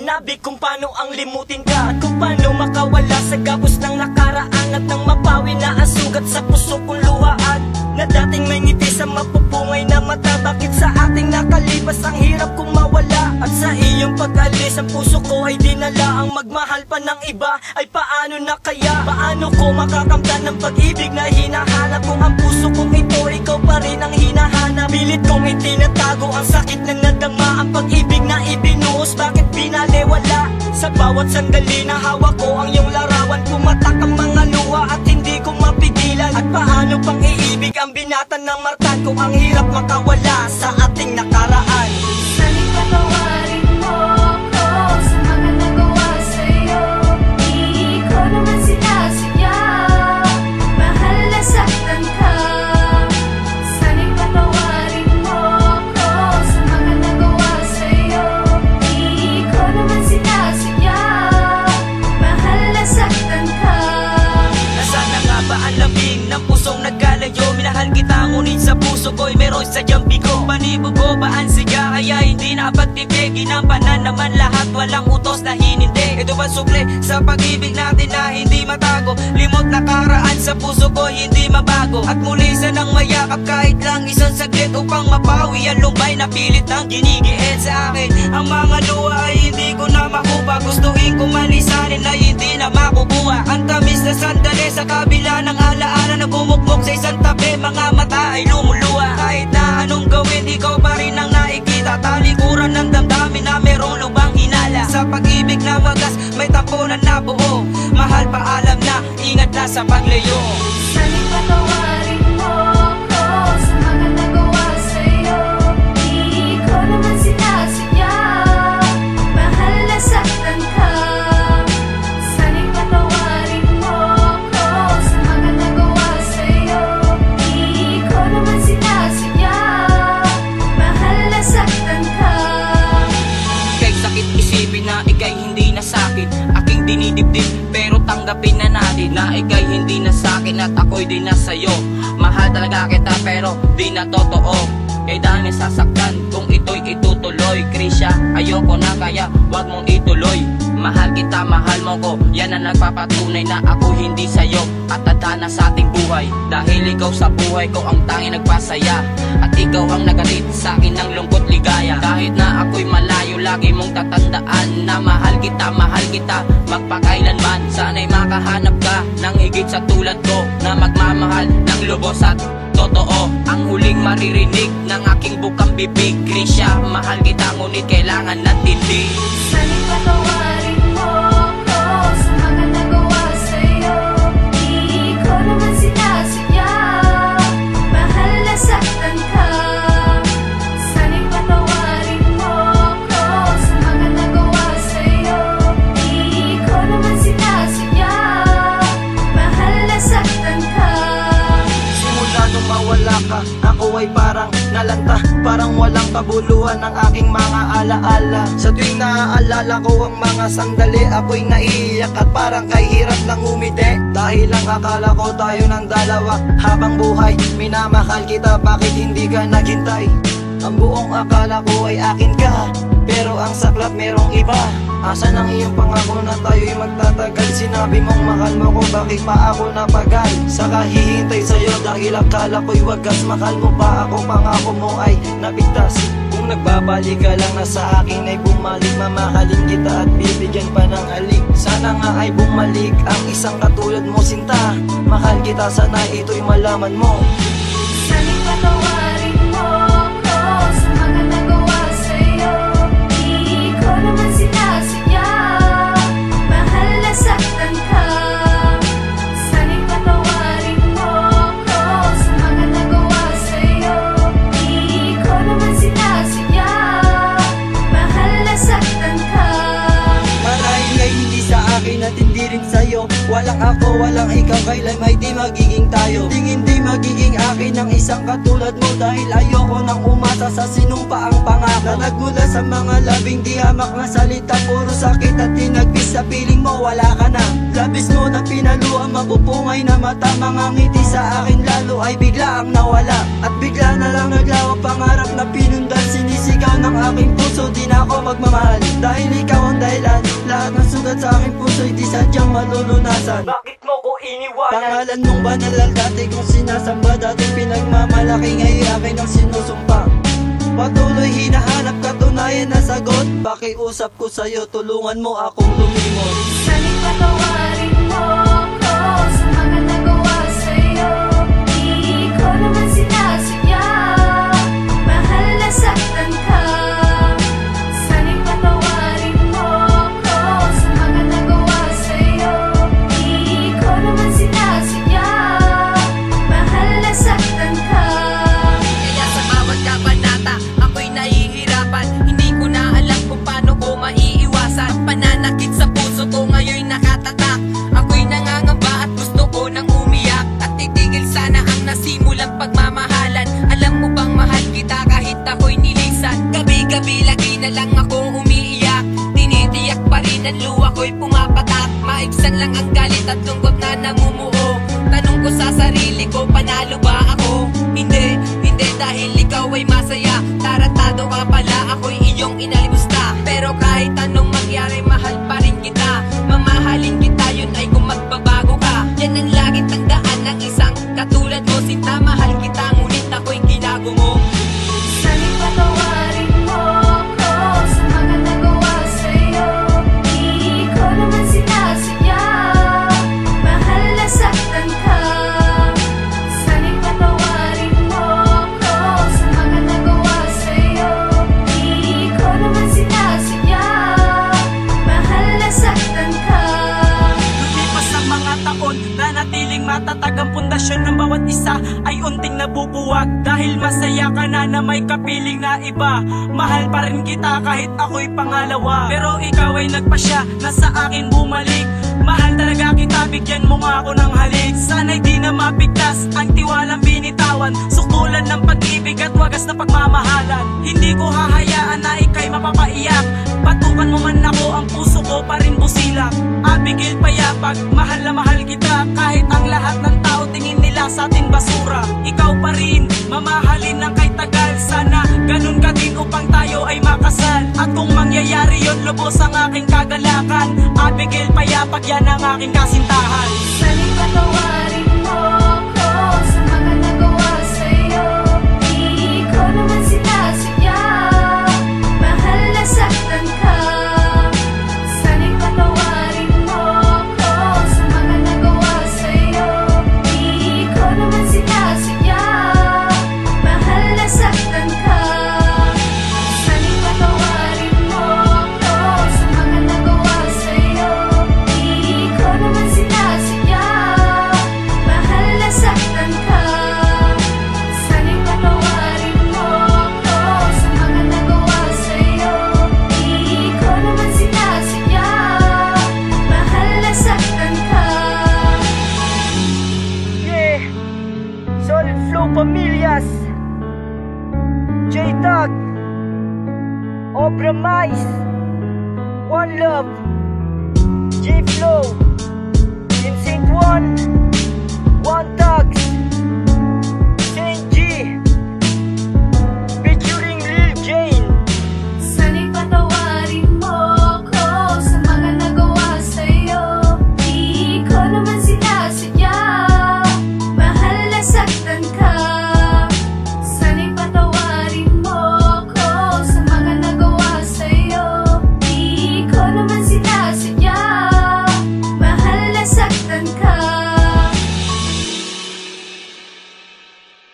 sinabi kung paano ang limutin ka, at kung paano makawala sa gabos ng nakaraan, at nang mapawi na ang sugat sa puso kong luhaan, na dating may ngiti sa mapupungay na mata. Bakit sa ating nakalipas ang hirap kong mawala, at sa iyong pag-alis ang puso ko ay dinala. Ang magmahal pa ng iba ay paano na kaya? Paano ko makakamtan ng pag-ibig na hinahanap, kung ang puso kong ito ikaw pa rin ang hinahanap? Pilit kong itinatago ang sakit na nadama, ang pag-ibig na ibinuhos bakit binalewala? Sa bawat sandali na hawak ko ang iyong larawan, pumatak ang mga luha at hindi ko mapigilan. At paano pang iibig ang binatan ng martan, kung ang hirap makawala sa ating nakaraan? Sana'y patawarin mo ko sa mga nagawa sa'yo. Di ko naman sinasadya, mahal na saktan ka. Sana'y patawarin mo ko sa mga nagawa sa'yo. Di ko naman sinasadya, mahal na saktan ka. Nasaan na nga ba ang labing ng pusong nagkalayo? Minahal kita ngunit sa puso ko'y meron sadyang bigo. Panibugo ba ang siga kaya hindi na pagtibig? Ginampanan naman lahat, walang utos na hinindi. Ito ba sukli sa pag-ibig natin na hindi matago? Limot na karaan sa puso ko hindi mabago, at muli sanang mayakap kahit lang isang saglit, upang mapawi ang lumbay na pilit ng ginigiit sa akin. Ang mga luha ay hindi ko na makuha, gustuin ko malisanin ay hindi na makukuha. Ang tamis na sandali sa kabila ng alaala na bumukbok sa isang tabi, mga mata ay lumuluha. Kahit na anong gawin, ikaw pa rin ang nakikita, talikuran ng damdamin na merong lubang hinala. Sa pag-ibig na wagas may tampunan na buo, mahal paalam na, ingat na sa paglayo. Sana'y patawarin mo ko sa mga nagawa sa'yo. Di ko naman sinasadya, mahal na saktan ka. Sana'y patawarin mo ko sa mga nagawa sa'yo. Di ko naman sinasadya, mahal na saktan ka. Kay sakit isipin na ika'y hindi na sakit, aking dinidibdib pero tanggapin na natin na ika'y hindi na sakin at ako'y di na sa'yo. Mahal talaga kita pero di na totoo, kay dami sasaktan kung ito'y itutuloy. Krisya, ayoko na kaya wag mong ituloy. Mahal kita, mahal mo ko, yan ang nagpapatunay na ako hindi sa'yo at tanda na sa ating buhay. Dahil ikaw sa buhay ko ang tanging nagpasaya, at ikaw ang nagatid sa akin ng lungkot ligaya. Kahit na ako'y malayo, lagi mong tatandaan na mahal kita magpakailanman. Sana'y makahanap ka ng higit sa tulad ko, na magmamahal ng lubos at totoo. Ang huling maririnig ng aking bukang bibig, Krisya, mahal kita ngunit kailangan ng tindig. Sana'y patawarin mo ko sa mga nagawa sa'yo. Di ko naman sinasadya, mahal na saktan ka. Sana'y patawarin mo ko sa mga nagawa sa'yo. Di ko naman sinasadya, mahal na saktan ka. Simula nung mawala ka, ako ay parang nalanta, parang walang kabuluhan ng aking mga alaala. Sa tuwing naaalala ko ang mga sandali, ako'y naiiyak at parang kay hirap lang umiti. Dahil lang akala ko tayo ng dalawa habang buhay, minamahal kita, bakit hindi ka naghintay? Ang buong akala ko ay akin ka, pero ang saklap merong iba. Asan ang iyong pangako na tayo'y magtatagal? Sinabi mong mahal mo ko, bakit pa ako napagal? Saka hihintay sa'yo dahil akala ko'y wagas. Mahal mo pa ako, pangako mo ay nabigtas. Kung nagbabalik ka lang na sa akin ay bumalik, mamahalin kita at bibigyan pa ng halik. Sana nga ay bumalik ang isang katulad mo, sinta. Mahal kita, sana ito'y malaman mo. Sana'y patawarin mo ko sa mga nagawa sa'yo. Di ko naman sinasadya, mahal na saktan ka. Sana'y patawarin mo ko sa mga nagawa sa'yo. Di ko naman sinasadya, mahal na saktan ka. Marahil ay hindi sa akin at hindi rin sa'yo. Walang ako, walang ikaw, kailan may di magiging tayo. Hindi magiging akin ang isang katulad mo, dahil ayoko nang umasa sa sinumpa ang pangako. Na nagmula sa mga labing di hamak na salita, puro sakit at tinagbis sa piling mo, wala ka na. Labis mo na pinaluan, mapupungay na mata. Mga ngiti sa akin lalo ay bigla ang nawala. At bigla na lang naglawak pangarap na pinundan. Sinisigaw ng aking puso, di na ako magmamahal. Dahil ikaw ang dahilan, lahat ng sugat sa aking puso ay di sadyang malulunasan. Bakit mo ko iniwanan? Pangalan mong banal dati kong sinasamba. Dati pinagmamalaki, ngayon akin ang sinusumpa. Patuloy hinahanap katunayan na sagot. Pakiusap ko sa'yo, tulungan mo akong lumimot. Sana'y patawarin mo ko sa mga nagawa sa'yo. Di ko naman sinasadya, mahal na saktan ka. Sana'y patawarin mo ko sa mga nagawa sa'yo. Di ko naman sinasadya, mahal na saktan ka. Kaya sa bawat kabanata, ako'y nahihirapan. Hindi ko na alam kung paano ko maiiwasan. Pananakit sa puso ko ngayon'y nakatatak. Ako'y nangangamba at gusto ko nang umiyak. At titigil sana ang nasimulang pagmamahalan. Alam mo bang mahal kita kahit ako'y nilisan. Gabi-gabi lagi na lang akong umiiyak. Tinitiyak pa rin ang luha ko'y pumapatak. Maibsan lang ang galit at lungkot na namumuo. Tanong ko sa sarili ko, panalo ba ako? Hindi, hindi dahil ikaw ay masaya. Tarantado ka pala, ako'y iyong inalimusta. Pero kahit anong mangyari, mahal pa rin kita. Mamahalin kita, yun ay kung magbabago ka. Yan ang lagi tandaan ng isang katulad mo. Sinta, mahal kita, ngunit ako'y ginago mo. Sana'y patawarin mo ko sa mga nagawa sa'yo. Di ko naman sinasadya, mahal na saktan ka. Sana'y patawarin mo ko sa mga nagawa sa'yo. Di ko naman sinasadya, mahal na saktan ka. Lumipas ang mga taon, nanatiling matatag ang pundasyon ng bawat isa ay unting nabubuwag. Dahil masaya ka na may kapiling na iba. Mahal pa rin kita kahit ako'y pangalawa. Pero ikaw ay nagpasya na sa akin bumalik. Mahal talaga kita, bigyan mo nga ako ng halik. Sana'y di na mapigtas ang tiwalang binitawan. Sukulan ng pag-ibig at wagas na pagmamahalan. Hindi ko hahayaan na ika'y mapapaiyak. Patukan mo man ako, ang puso ko pa rin busilak. Abigail Payapag, mahal na mahal kita. Kahit ang lahat ng tao tingin nila sa ating basura, ikaw pa rin, mamahalin ng kay tagal. Sana ganun ka din upang tayo ay makasal. At kung mangyayari yun, lubos ang aking kagalakan. Abigail Payapag, yan ang aking kasintahan. Sana'y patawarin mo ko sa mga nagawa sa'yo. Di ko naman sinasadya, mahal na saktan ka. Sana'y patawarin mo ko sa mga nagawa sa'yo. Di ko naman sinasadya, mahal na saktan ka. Sana'y patawarin mo ko sa mga nagawa sa'yo. Di ko naman sinasadya, mahal na saktan ka. Sana'y patawarin mo ko sa mga nagawa sa'yo. Di ko naman sinasadya, mahal na saktan ka. Yeah, Solid Flow Pamillas, J-Tag, Obra Mais, One Love, J-Flow, Insane One, One Tags, Saint G, featuring Lil Jane. Sana'y patawarin mo ko sa mga nagawa sa'yo. Di ko naman sinasadya, mahal na saktan ka. Sana'y patawarin mo ko sa mga nagawa sa'yo. Di ko naman sinasadya, mahal na saktan ka.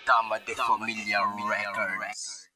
Dama de Familia Records.